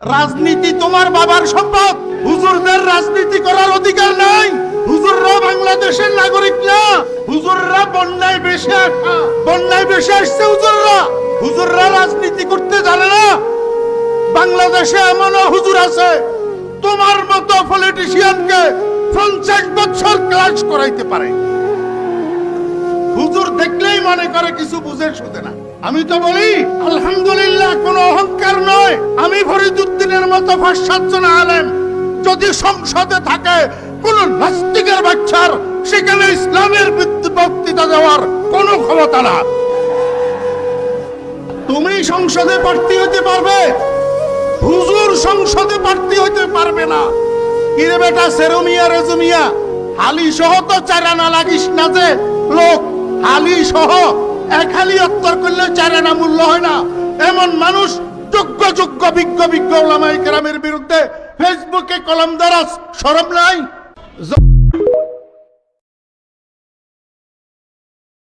রাজনীতি তোমার বাবার সম্পদ। হুজুরদের রাজনীতি করার অধিকার নাই। হুজুররা বাংলাদেশের নাগরিক না। হুজুররা বন্যায় বেশে আসছে। হুজুররা রাজনীতি করতে জানে না। বাংলাদেশে এমনও হুজুর আছে তোমার মতো পলিটিশিয়ানকে 50 বছর ক্লাস করাইতে পারে। হুজুর দেখলেই মনে করে কিছু বুঝে শুধে না। আমি তো বলি আলহামদুলিল্লাহ, কোনো অহংকার নয়। আমি ফরিদউদ্দিনের মতো 5-7 জন আলেম যদি সংসদে থাকে, কোন নাস্তিকের বাচ্চার সেখানে ইসলামের বক্তৃতা দেওয়ার কোনো ক্ষমতা না। তুমি সংসদে প্রার্থী হতে পারবে, হুজুর সংসদে প্রার্থী হতে পারবে না। কিরে বেটা সেরুমিয়া রেজুমিয়া, হালি সহ তো 4 আনা লাগিস না যে লোক। হালি সহ 1 হালি অত্তর করলে 4 আনা মূল্য হয় না। এমন মানুষ যোগ্য বিজ্ঞ ওলামায়ে কেরামের বিরুদ্ধে ফেসবুকে কলম দেওয়ার শরম নাই।